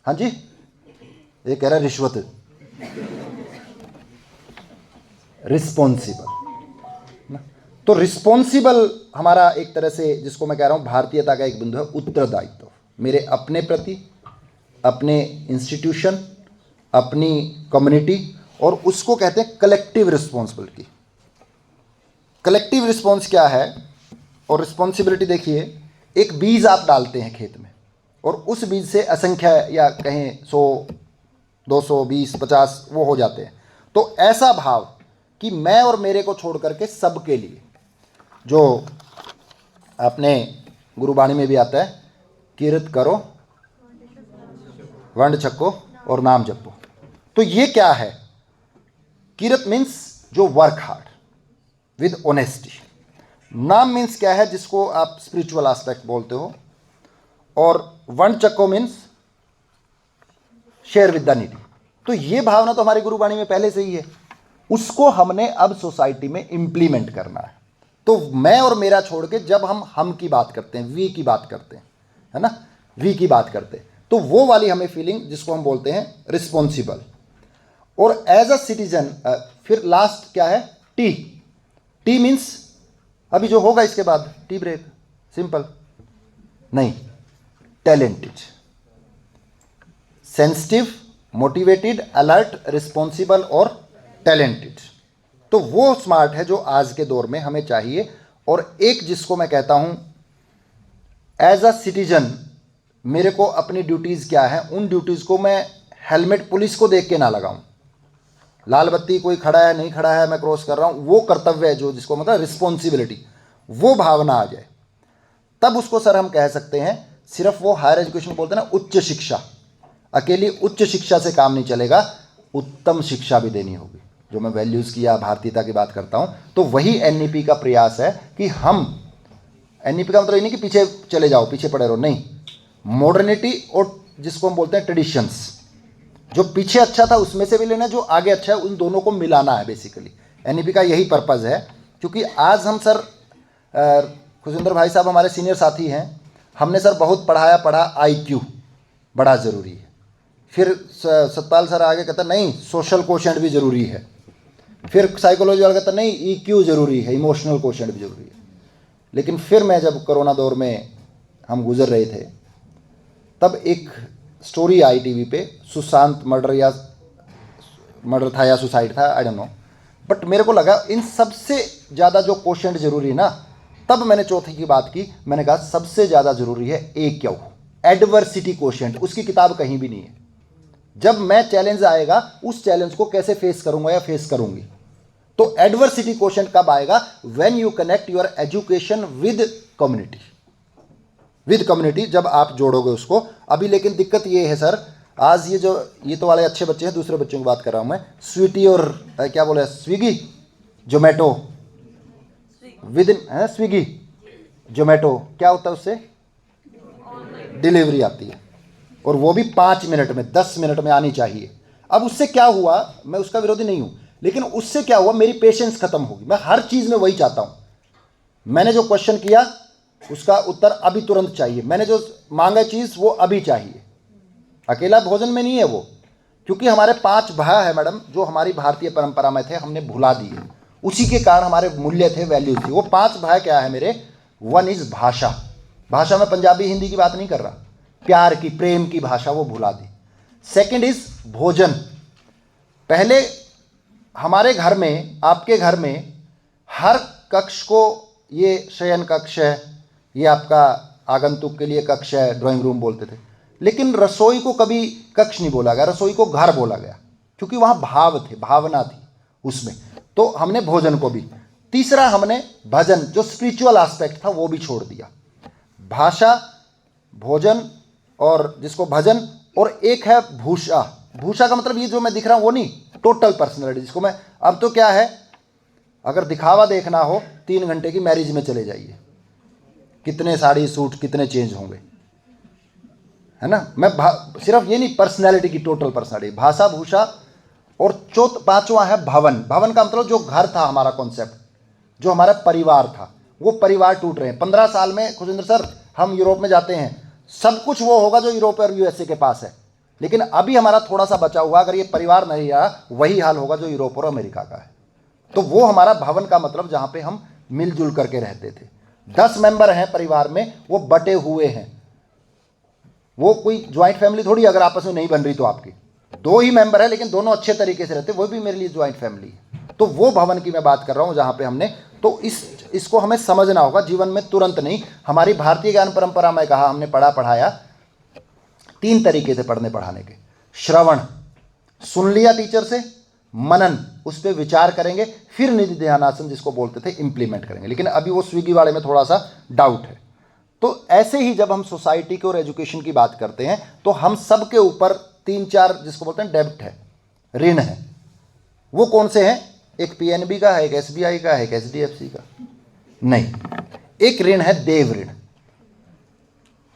A: हाँ जी, ये कह रहा है रिश्वत, रिस्पॉन्सिबल। तो रिस्पॉन्सिबल हमारा एक तरह से, जिसको मैं कह रहा हूँ भारतीयता का एक बिंदु है, उत्तरदायित्व मेरे अपने प्रति, अपने इंस्टीट्यूशन, अपनी कम्युनिटी, और उसको कहते हैं कलेक्टिव रिस्पॉन्सिबिलिटी। कलेक्टिव रिस्पॉन्स क्या है और रिस्पॉन्सिबिलिटी? देखिए, एक बीज आप डालते हैं खेत में और उस बीज से असंख्य, या कहें 100, 200, 20, 50 वो हो जाते हैं। तो ऐसा भाव कि मैं और मेरे को छोड़ करके सबके लिए, जो अपने गुरुबाणी में भी आता है, किरत करो, वंड छक्को और नाम जपो। तो ये क्या है? किरत मीन्स जो वर्क हार्ड विद ऑनेस्टी। नाम मीन्स क्या है? जिसको आप स्पिरिचुअल एस्पेक्ट बोलते हो। और वंड चक्को means share with the needy. तो ये भावना तो हमारी गुरुबाणी में पहले से ही है, उसको हमने अब सोसाइटी में इंप्लीमेंट करना है। तो मैं और मेरा छोड़ के जब हम की बात करते हैं, वी की बात करते हैं, है ना, वी की बात करते हैं, तो वो वाली हमें फीलिंग, जिसको हम बोलते हैं रिस्पॉन्सिबल। और एज अ सिटीजन, फिर लास्ट क्या है? टी। टी मीन्स अभी जो होगा इसके बाद, टी ब्रेक, सिंपल नहीं, talented, sensitive, motivated, alert, responsible और टैलेंटेड। तो वो स्मार्ट है जो आज के दौर में हमें चाहिए। और एक जिसको मैं कहता हूं एज अ सिटीजन, मेरे को अपनी ड्यूटीज़ क्या है, उन ड्यूटीज़ को मैं हेलमेट पुलिस को देख के ना लगाऊं। लाल बत्ती कोई खड़ा है, नहीं खड़ा है, मैं क्रॉस कर रहा हूं, वो कर्तव्य है जो, जिसको मतलब रिस्पॉन्सिबिलिटी, वो भावना आ जाए, तब उसको सर हम कह सकते हैं। सिर्फ वो हायर एजुकेशन बोलते हैं ना, उच्च शिक्षा, अकेली उच्च शिक्षा से काम नहीं चलेगा, उत्तम शिक्षा भी देनी होगी। जो मैं वैल्यूज़ की या भारतीयता की बात करता हूं, तो वही एनईपी का प्रयास है कि हम, एनईपी का मतलब ये नहीं कि पीछे चले जाओ, पीछे पड़े रहो, नहीं, मॉडर्निटी और जिसको हम बोलते हैं ट्रेडिशंस, जो पीछे अच्छा था उसमें से भी लेना, जो आगे अच्छा है उन दोनों को मिलाना है। बेसिकली एनईपी का यही पर्पज़ है। क्योंकि आज हम सर, खुशिंदर भाई साहब हमारे सीनियर साथी हैं, हमने सर बहुत पढ़ा, आईक्यू बड़ा ज़रूरी है। फिर सतपाल सर आगे कहता नहीं, सोशल कोशेंट भी ज़रूरी है। फिर साइकोलॉजी वाला कहता नहीं, ईक्यू ज़रूरी है, इमोशनल कोशेंट भी ज़रूरी है। लेकिन फिर मैं जब कोरोना दौर में हम गुजर रहे थे, तब एक स्टोरी आई टीवी पे, सुशांत मर्डर था या सुसाइड था, आई डोंट नो, बट मेरे को लगा इन सबसे ज़्यादा जो क्वेश्चन जरूरी है ना, तब मैंने चौथे की बात की, मैंने कहा सबसे ज़्यादा जरूरी है एक क्या हो, एडवर्सिटी क्वेश्चन। उसकी किताब कहीं भी नहीं है। जब मैं चैलेंज आएगा उस चैलेंज को कैसे फेस करूंगा या फेस करूंगी, तो एडवर्सिटी क्वेश्चन कब आएगा, when you connect your education with community, जब आप जोड़ोगे उसको। अभी लेकिन दिक्कत ये है सर, आज ये तो वाले अच्छे बच्चे हैं, दूसरे बच्चों की बात कर रहा हूं मैं, स्वीटी और क्या बोले, स्विगी जोमेटो विद इन है, स्विगी जोमेटो क्या होता है, उससे डिलीवरी आती है, और वो भी 5 मिनट में 10 मिनट में आनी चाहिए। अब उससे क्या हुआ, मैं उसका विरोधी नहीं हूं, लेकिन उससे क्या हुआ, मेरी पेशेंस खत्म होगी। मैं हर चीज में वही चाहता हूं, मैंने जो क्वेश्चन किया उसका उत्तर अभी तुरंत चाहिए, मैंने जो मांगा चीज वो अभी चाहिए। अकेला भोजन में नहीं है वो, क्योंकि हमारे 5 भाई है मैडम, जो हमारी भारतीय परंपरा में थे, हमने भुला दिए, उसी के कारण हमारे मूल्य थे, वैल्यूज थी। वो 5 भाई क्या है मेरे, 1 इज भाषा, भाषा में पंजाबी हिंदी की बात नहीं कर रहा, प्यार की, प्रेम की भाषा, वो भुला दी। सेकंड इज भोजन। पहले हमारे घर में, आपके घर में हर कक्ष को, ये शयन कक्ष है, ये आपका आगंतुक के लिए कक्ष है, ड्राइंग रूम बोलते थे, लेकिन रसोई को कभी कक्ष नहीं बोला गया, रसोई को घर बोला गया, क्योंकि वहां भाव थे, भावना थी उसमें। तो हमने भोजन को भी। तीसरा हमने भजन, जो स्पिरिचुअल एस्पेक्ट था, वो भी छोड़ दिया। भाषा, भोजन और जिसको भजन, और एक है भूषा। भूषा का मतलब ये जो मैं दिख रहा हूं वो नहीं, टोटल पर्सनैलिटी, जिसको मैं, अब तो क्या है, अगर दिखावा देखना हो 3 घंटे की मैरिज में चले जाइए, कितने साड़ी सूट कितने चेंज होंगे, है ना। मैं सिर्फ ये नहीं, पर्सनैलिटी की टोटल पर्सनैलिटी, भाषा, भूषा, और 5वां है भवन। भवन का मतलब जो घर था, हमारा कॉन्सेप्ट, जो हमारा परिवार था, वो परिवार टूट रहे हैं। 15 साल में खुशिंदर सर, हम यूरोप में जाते हैं, सब कुछ वो होगा जो यूरोप और यूएसए के पास है, लेकिन अभी हमारा थोड़ा सा बचा हुआ, अगर ये परिवार नहीं रहा, वही हाल होगा जो यूरोप और अमेरिका का है। तो वो हमारा भवन का मतलब, जहां पे हम मिलजुल करके रहते थे। 10 मेंबर हैं परिवार में, वो बटे हुए हैं, वो कोई ज्वाइंट फैमिली थोड़ी, अगर आपस में नहीं बन रही तो आपकी 2 ही मेंबर है, लेकिन दोनों अच्छे तरीके से रहते, वो भी मेरे लिए ज्वाइंट फैमिली है। तो वो भवन की मैं बात कर रहा हूं, जहां पे हमने, तो इसको हमें समझना होगा जीवन में, तुरंत नहीं। हमारी भारतीय ज्ञान परंपरा में कहा, हमने पढ़ाया 3 तरीके थे पढ़ने पढ़ाने के। श्रवण, सुन लिया टीचर से, मनन, उस पर विचार करेंगे, फिर निधि ध्यानासन जिसको बोलते थे, इंप्लीमेंट करेंगे। लेकिन अभी वो स्विगी वाले में थोड़ा सा डाउट है। तो ऐसे ही जब हम सोसाइटी की और एजुकेशन की बात करते हैं, तो हम सब के ऊपर 3-4 जिसको बोलते हैं डेब्ट है, ऋण है। वो कौन से हैं, एक पीएनबी का है, एक एसबीआई का है, एक एचडीएफसी का, नहीं, एक ऋण है देव ऋण।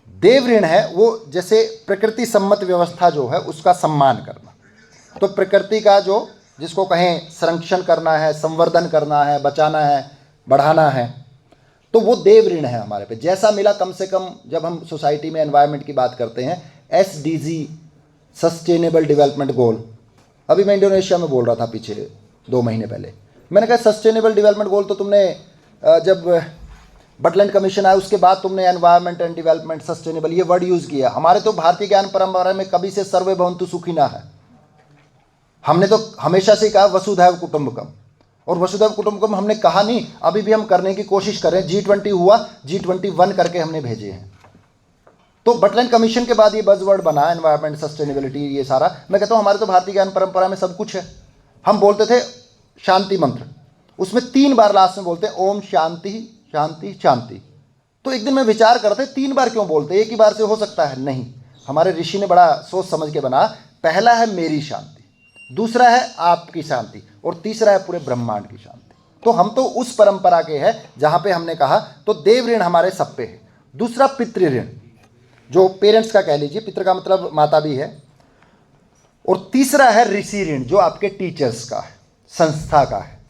A: देव ऋण है वो, जैसे प्रकृति सम्मत व्यवस्था जो है उसका सम्मान करना। तो प्रकृति का जो, जिसको कहें संरक्षण करना है, संवर्धन करना है, बचाना है, बढ़ाना है, तो वो देव ऋण है हमारे पे। जैसा मिला, कम से कम जब हम सोसाइटी में एनवायरनमेंट की बात करते हैं, एसडीजी, सस्टेनेबल डेवलपमेंट गोल, अभी मैं इंडोनेशिया में बोल रहा था पीछे 2 महीने पहले, मैंने कहा सस्टेनेबल डेवलपमेंट गोल तो तुमने जब बटलैंड कमीशन आया उसके बाद तुमने एनवायरनमेंट एंड डेवलपमेंट, सस्टेनेबल, ये वर्ड यूज किया। हमारे तो भारतीय ज्ञान परंपरा में कभी से सर्वे भवन्तु सुखिनः है, हमने तो हमेशा से कहा वसुधैव कुटुंबकम, और वसुधैव कुटुंबकम हमने कहा नहीं, अभी भी हम करने की कोशिश कर रहे हैं। G20 हुआ, G21 करके हमने भेजे हैं। तो बटलैंड कमीशन के बाद ये बज़वर्ड बना, एनवायरनमेंट, सस्टेनेबिलिटी, ये सारा। मैं कहता हूं हमारे तो भारतीय ज्ञान परंपरा में सब कुछ है। हम बोलते थे शांति मंत्र, उसमें 3 बार लास्ट में बोलते हैं ओम शांति शांति शांति। तो एक दिन मैं विचार करते 3 बार क्यों बोलते, एक ही बार से हो सकता है? नहीं, हमारे ऋषि ने बड़ा सोच समझ के बना। पहला है मेरी शांति, दूसरा है आपकी शांति, और तीसरा है पूरे ब्रह्मांड की शांति। तो हम तो उस परंपरा के हैं जहां पे हमने कहा, तो देव ऋण हमारे सब पे है। दूसरा पितृ ऋण, जो पेरेंट्स का कह लीजिए, पितृ का मतलब माता भी है। और तीसरा है ऋषि ऋण, जो आपके टीचर्स का है, संस्था का है।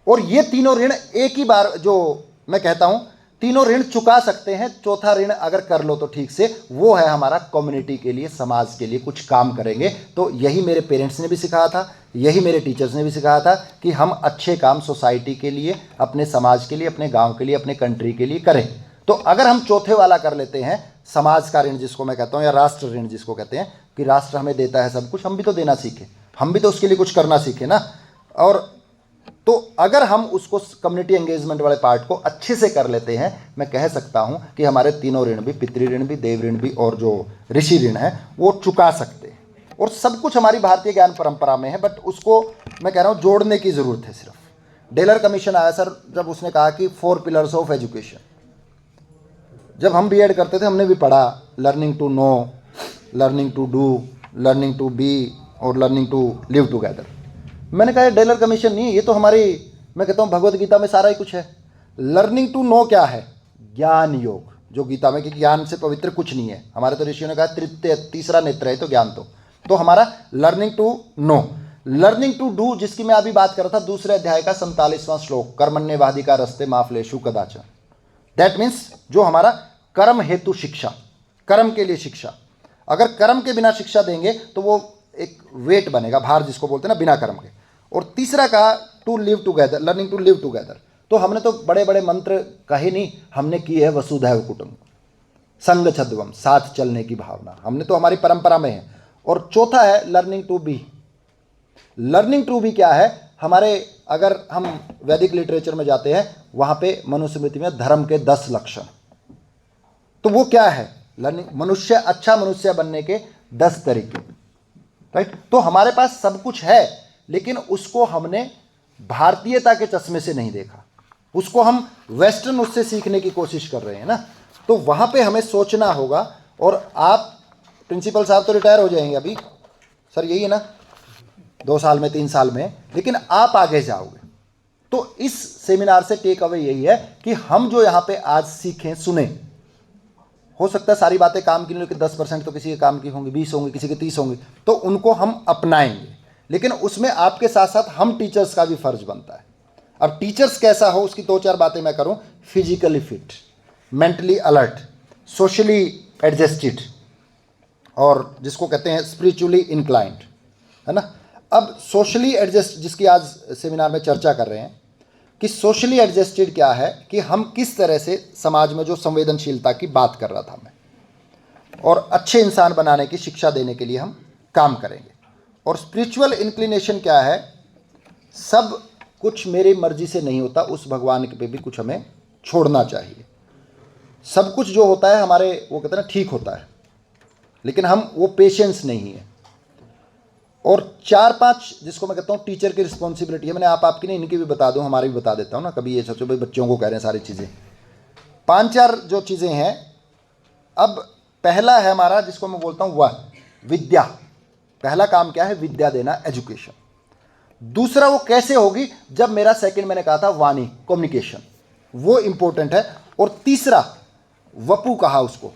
A: और ये तीनों ऋण एक ही बार, जो मैं कहता हूं तीनों ऋण चुका सकते हैं। चौथा ऋण अगर कर लो तो ठीक से, वो है हमारा कम्युनिटी के लिए, समाज के लिए कुछ काम करेंगे। तो यही मेरे पेरेंट्स ने भी सिखाया था, यही मेरे टीचर्स ने भी सिखाया था कि हम अच्छे काम सोसाइटी के लिए, अपने समाज के लिए, अपने गांव के लिए, अपने कंट्री के लिए करें। तो अगर हम चौथे वाला कर लेते हैं समाज का ऋण जिसको मैं कहता हूँ, या राष्ट्र ऋण जिसको कहते हैं, कि राष्ट्र हमें देता है सब कुछ, हम भी तो देना सीखें, हम भी तो उसके लिए कुछ करना सीखें ना। और तो अगर हम उसको कम्युनिटी एंगेजमेंट वाले पार्ट को अच्छे से कर लेते हैं, मैं कह सकता हूं कि हमारे तीनों ऋण भी, पितृ ऋण भी, देव ऋण भी और जो ऋषि ऋण है वो चुका सकते हैं। और सब कुछ हमारी भारतीय ज्ञान परंपरा में है, बट उसको मैं कह रहा हूं जोड़ने की ज़रूरत है। सिर्फ डेलर कमीशन आया सर, जब उसने कहा कि 4 पिलर्स ऑफ एजुकेशन, जब हम बीएड करते थे हमने भी पढ़ा, learning to know, learning to do, learning to be और लर्निंग टू लिव टुगेदर। मैंने कहा डेलर कमीशन नहीं है, ये तो हमारी, मैं कहता हूँ भगवत गीता में सारा ही कुछ है। लर्निंग टू नो क्या है? ज्ञान योग, जो गीता में कि ज्ञान से पवित्र कुछ नहीं है। हमारे तो ऋषियों ने कहा तृतीय, तीसरा नेत्र है तो ज्ञान। तो हमारा learning to know, learning to do, जिसकी मैं अभी बात कर रहा था, दूसरे अध्याय का 47वां श्लोक, कर्मण्येवाधिकार रस्ते मा फलेषु कदाचन। दैट मीन्स जो हमारा कर्म हेतु शिक्षा, कर्म के लिए शिक्षा, अगर कर्म के बिना शिक्षा देंगे तो वो एक वेट बनेगा, भार जिसको बोलते हैं ना, बिना कर्म के। और तीसरा कहा to live together, learning to live together. तो हमने तो बड़े बड़े मंत्र कहे नहीं, हमने की है वसुधैव कुटुंब, संग छद्वम, साथ चलने की भावना, हमने तो हमारी परंपरा में है। और चौथा है learning to be. Learning to be क्या है? हमारे, अगर हम वैदिक लिटरेचर में जाते हैं, वहां पे मनुस्मृति में धर्म के 10 लक्षण, तो वो क्या है? लर्निंग, मनुष्य, अच्छा मनुष्य बनने के 10 तरीके, राइट। तो हमारे पास सब कुछ है, लेकिन उसको हमने भारतीयता के चश्मे से नहीं देखा, उसको हम वेस्टर्न उससे सीखने की कोशिश कर रहे हैं ना। तो वहां पे हमें सोचना होगा। और आप प्रिंसिपल साहब तो रिटायर हो जाएंगे अभी, सर यही है ना, 2 साल में, 3 साल में, लेकिन आप आगे जाओगे। तो इस सेमिनार से टेक अवे यही है कि हम जो यहाँ पे आज सीखें, सुने, हो सकता है सारी बातें काम की नहीं, लेकिन 10% तो किसी के काम की होंगी, 20 होंगी, किसी के 30 होंगी, तो उनको हम अपनाएंगे। लेकिन उसमें आपके साथ साथ हम टीचर्स का भी फर्ज बनता है। अब टीचर्स कैसा हो उसकी 2-4 बातें मैं करूं। Physically fit, mentally alert, socially adjusted, और जिसको कहते हैं स्पिरिचुअली इंक्लाइंड, है ना। अब सोशली एडजस्ट, जिसकी आज सेमिनार में चर्चा कर रहे हैं कि सोशली एडजस्टेड क्या है, कि हम किस तरह से समाज में जो संवेदनशीलता की बात कर रहा था मैं, और अच्छे इंसान बनाने की शिक्षा देने के लिए हम काम करेंगे। और स्पिरिचुअल इंक्लिनेशन क्या है? सब कुछ मेरी मर्जी से नहीं होता, उस भगवान पे भी कुछ हमें छोड़ना चाहिए। सब कुछ जो होता है हमारे, वो कहते हैं ना, ठीक होता है, लेकिन हम, वो पेशेंस नहीं है। और 4-5 जिसको मैं कहता हूँ टीचर की रिस्पॉन्सिबिलिटी है, मैंने आपकी नहीं, इनकी भी बता दूँ, हमारी भी बता देता हूँ ना। कभी ये सोचो भाई बच्चों को कह रहे हैं सारी चीज़ें, 5-4 जो चीज़ें हैं। अब पहला है हमारा, जिसको मैं बोलता हूँ वह विद्या। पहला काम क्या है? विद्या देना, एजुकेशन। दूसरा वो कैसे होगी? जब मेरा सेकंड मैंने कहा था वाणी, कम्युनिकेशन, वो इंपॉर्टेंट है। और तीसरा वपु कहा उसको,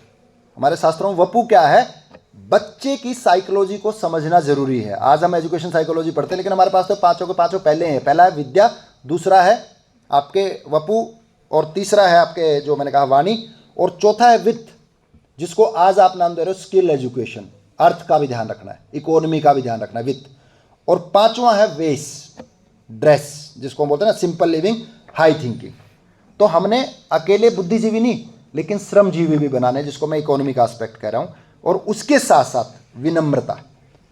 A: हमारे शास्त्रों में वपु क्या है? बच्चे की साइकोलॉजी को समझना जरूरी है। आज हम एजुकेशन साइकोलॉजी पढ़ते हैं, लेकिन हमारे पास तो 5 के 5 पहले हैं। पहला है विद्या, दूसरा है आपके वपु, और तीसरा है आपके जो मैंने कहा वाणी, और चौथा है वित्त, जिसको आज आप नाम दे रहे हो स्किल एजुकेशन। अर्थ का भी ध्यान रखना है, इकोनॉमी का भी ध्यान रखना है, वित्त। और 5वां है वेस, ड्रेस, जिसको हम बोलते हैं ना सिंपल लिविंग, हाई थिंकिंग। तो हमने अकेले बुद्धिजीवी नहीं, लेकिन श्रमजीवी भी बनाने, जिसको मैं इकोनॉमी का एस्पेक्ट कह रहा हूं। और उसके साथ साथ विनम्रता,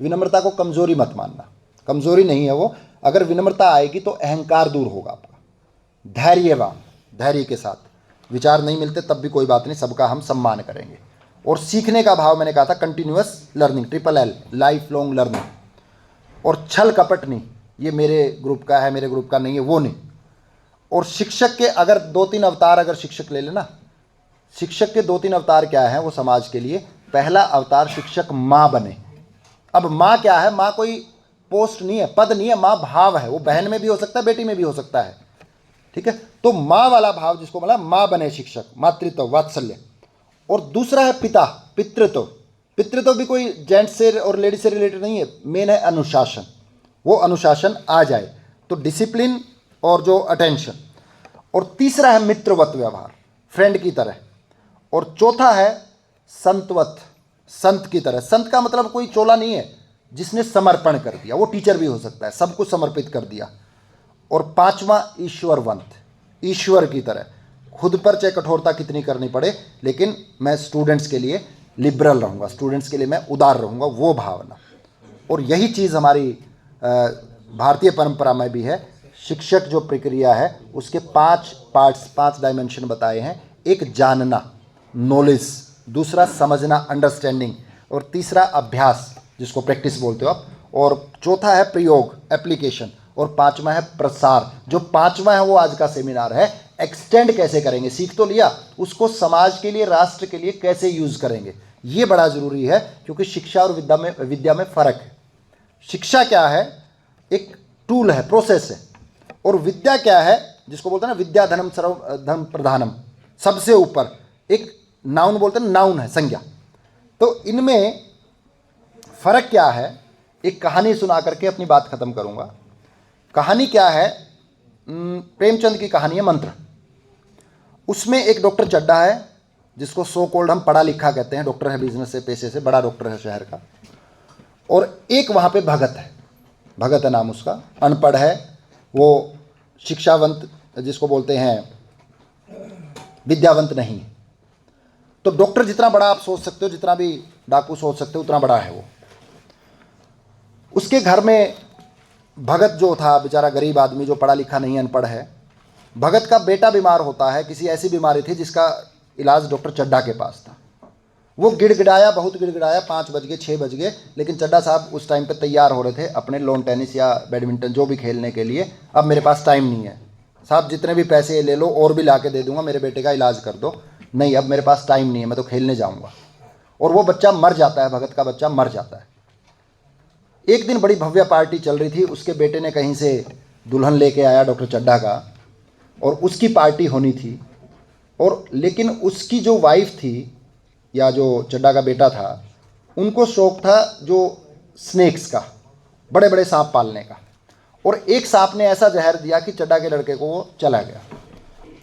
A: विनम्रता को कमजोरी मत मानना, कमजोरी नहीं है वो। अगर विनम्रता आएगी तो अहंकार दूर होगा आपका। धैर्यवान, धैर्य के साथ, विचार नहीं मिलते तब भी कोई बात नहीं, सबका हम सम्मान करेंगे। और सीखने का भाव, मैंने कहा था continuous learning, triple L, life long learning. और छल कपट नहीं, ये मेरे ग्रुप का है, मेरे ग्रुप का नहीं है, वो नहीं। और शिक्षक के अगर 2-3 अवतार, अगर शिक्षक ले लेना, शिक्षक के 2-3 अवतार क्या है वो समाज के लिए? पहला अवतार, शिक्षक माँ बने। अब माँ क्या है? माँ कोई पोस्ट नहीं है, पद नहीं है, माँ भाव है। वो बहन में भी हो सकता है, बेटी में भी हो सकता है, ठीक है। तो माँ वाला भाव, जिसको बोला माँ बने शिक्षक, मातृत्व, वात्सल्य। और दूसरा है पिता, पितृत्व। पितृत्व भी कोई जेंट्स से और लेडीज से रिलेटेड नहीं है, मेन है अनुशासन। वो अनुशासन आ जाए तो डिसिप्लिन और जो अटेंशन। और तीसरा है मित्रवत व्यवहार, फ्रेंड की तरह। और चौथा है संतवत, संत की तरह। संत का मतलब कोई चोला नहीं है, जिसने समर्पण कर दिया, वो टीचर भी हो सकता है, सब कुछ समर्पित कर दिया। और 5वां ईश्वरवंत, ईश्वर की तरह, खुद पर चाहे कठोरता कितनी करनी पड़े, लेकिन मैं स्टूडेंट्स के लिए लिबरल रहूँगा, स्टूडेंट्स के लिए मैं उदार रहूँगा, वो भावना। और यही चीज़ हमारी भारतीय परंपरा में भी है। शिक्षक जो प्रक्रिया है उसके 5 पार्ट्स, 5 डायमेंशन बताए हैं। एक जानना, नॉलेज, दूसरा समझना, अंडरस्टैंडिंग, और तीसरा अभ्यास जिसको प्रैक्टिस बोलते हो आप, और चौथा है प्रयोग, एप्लीकेशन, और 5वां है प्रसार। जो 5वां है वो आज का सेमिनार है। एक्सटेंड कैसे करेंगे, सीख तो लिया, उसको समाज के लिए, राष्ट्र के लिए कैसे यूज़ करेंगे, ये बड़ा ज़रूरी है। क्योंकि शिक्षा और विद्या में फ़र्क है। शिक्षा क्या है, एक टूल है, प्रोसेस है, और विद्या क्या है, जिसको बोलते हैं ना विद्या धनम सर्व धन प्रधानम, सबसे ऊपर एक नाउन बोलते हैं, नाउन है, संज्ञा। तो इनमें फ़र्क क्या है, एक कहानी सुना करके अपनी बात ख़त्म करूँगा। कहानी क्या है, प्रेमचंद की कहानी है मंत्र। उसमें एक डॉक्टर चड्ढा है, जिसको सो कॉल्ड हम पढ़ा लिखा कहते हैं, डॉक्टर है बिजनेस से, पेशे से, बड़ा डॉक्टर है शहर का। और एक वहाँ पे भगत है, भगत है नाम उसका, अनपढ़ है, वो शिक्षावंत जिसको बोलते हैं विद्यावंत नहीं। तो डॉक्टर जितना बड़ा आप सोच सकते हो, जितना भी डाकू सोच सकते हो, उतना बड़ा है वो। उसके घर में भगत जो था, बेचारा गरीब आदमी जो पढ़ा लिखा नहीं, अनपढ़ है, भगत का बेटा बीमार होता है। किसी ऐसी बीमारी थी जिसका इलाज डॉक्टर चड्ढा के पास था। वो गिड़गिड़ाया, बहुत गिड़गिड़ाया, 5 बज गए, 6 बज गए, लेकिन चड्ढा साहब उस टाइम पे तैयार हो रहे थे अपने लॉन टेनिस या बैडमिंटन जो भी खेलने के लिए। अब मेरे पास टाइम नहीं है साहब, जितने भी पैसे ले लो और भी ला के दे दूंगा, मेरे बेटे का इलाज कर दो। नहीं, अब मेरे पास टाइम नहीं है, मैं तो खेलने जाऊँगा। और वो बच्चा मर जाता है, भगत का बच्चा मर जाता है। एक दिन बड़ी भव्य पार्टी चल रही थी, उसके बेटे ने कहीं से दुल्हन लेके आया डॉक्टर चड्ढा का, और उसकी पार्टी होनी थी। और लेकिन उसकी जो वाइफ थी, या जो चड्ढा का बेटा था, उनको शौक था जो स्नेक्स का, बड़े बड़े सांप पालने का। और एक सांप ने ऐसा जहर दिया कि चड्ढा के लड़के को वो चला गया।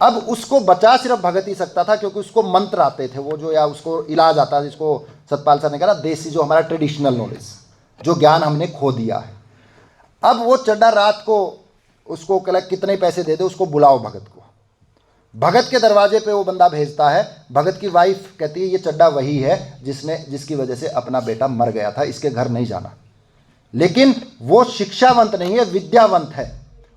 A: अब उसको बचा सिर्फ भगत ही सकता था, क्योंकि उसको मंत्र आते थे वो जो, या उसको इलाज आता, जिसको सतपाल सर ने कहा, देसी जो हमारा ट्रेडिशनल नॉलेज, जो ज्ञान हमने खो दिया है। अब वो चड्ढा रात को उसको कितने पैसे दे दे, उसको बुलाओ भगत को। भगत के दरवाजे पे वो बंदा भेजता है। भगत की वाइफ कहती है ये चड्ढा वही है जिसकी वजह से अपना बेटा मर गया था, इसके घर नहीं जाना। लेकिन वो शिक्षावंत नहीं है, विद्यावंत है।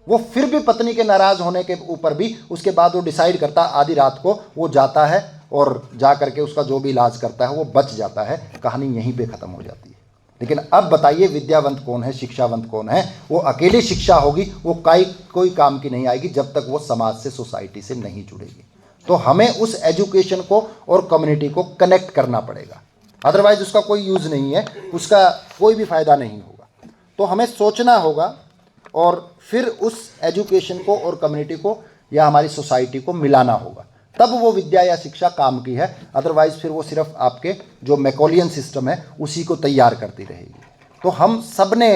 A: वो फिर भी पत्नी के नाराज होने के ऊपर भी उसके बाद वो डिसाइड करता, आधी रात को वो जाता है और जा करके उसका जो भी इलाज करता है वो बच जाता है। कहानी यहीं पे ख़त्म हो जाती है। लेकिन अब बताइए विद्यावंत कौन है, शिक्षावंत कौन है? वो अकेली शिक्षा होगी, वो कोई काम की नहीं आएगी जब तक वो समाज से, सोसाइटी से नहीं जुड़ेगी। तो हमें उस एजुकेशन को और कम्युनिटी को कनेक्ट करना पड़ेगा, अदरवाइज उसका कोई यूज़ नहीं है, उसका कोई भी फ़ायदा नहीं होगा। तो हमें सोचना होगा और फिर उस एजुकेशन को और कम्युनिटी को या हमारी सोसाइटी को मिलाना होगा, तब वो विद्या या शिक्षा काम की है। अदरवाइज फिर वो सिर्फ आपके जो मैकोलियन सिस्टम है उसी को तैयार करती रहेगी। तो हम सब ने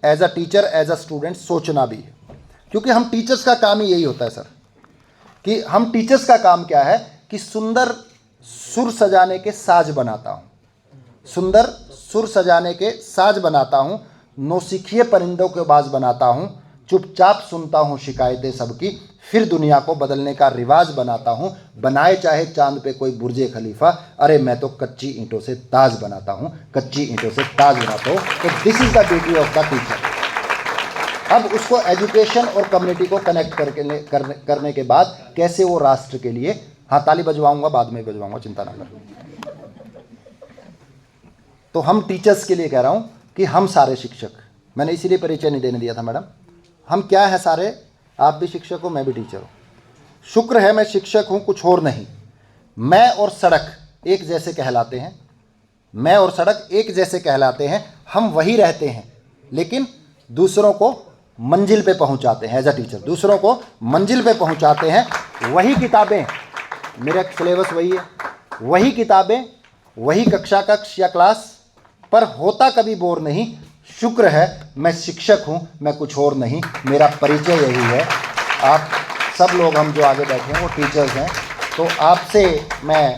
A: as a teacher, as a student सोचना भी है, क्योंकि हम टीचर्स का काम ही यही होता है सर, कि हम टीचर्स का काम क्या है कि सुंदर सुर सजाने के साज बनाता हूँ, सुंदर सुर सजाने के साज बनाता हूँ, नौसिखिए परिंदों के बाज बनाता हूँ, चुपचाप सुनता हूँ शिकायतें सबकी, फिर दुनिया को बदलने का रिवाज बनाता हूँ, बनाए चाहे चांद पे कोई बुर्जे खलीफा, अरे मैं तो कच्ची ईंटों से ताज बनाता हूँ, कच्ची ईंटों से ताज बनाता हूँ। तो this is the duty of the teacher. अब उसको एजुकेशन और कम्युनिटी को कनेक्ट करने के बाद कैसे वो राष्ट्र के लिए, हाँ ताली बजवाऊंगा, बाद में बजवाऊंगा, चिंता ना करो। तो हम टीचर्स के लिए कह रहा हूँ कि हम सारे शिक्षक, मैंने इसीलिए परिचय नहीं देने दिया था मैडम, हम क्या है सारे, आप भी शिक्षक हो, मैं भी टीचर हूँ। शुक्र है मैं शिक्षक हूँ, कुछ और नहीं। मैं और सड़क एक जैसे कहलाते हैं, मैं और सड़क एक जैसे कहलाते हैं। हम वही रहते हैं लेकिन दूसरों को मंजिल पे पहुँचाते हैं। एज अ टीचर दूसरों को मंजिल पे पहुँचाते हैं। वही किताबें, मेरा सिलेबस वही है, वही किताबें, वही कक्ष या क्लास, पर होता कभी बोर नहीं। शुक्र है मैं शिक्षक हूँ, मैं कुछ और नहीं, मेरा परिचय यही है। आप सब लोग, हम जो आगे बैठे हैं वो टीचर्स हैं। तो आपसे मैं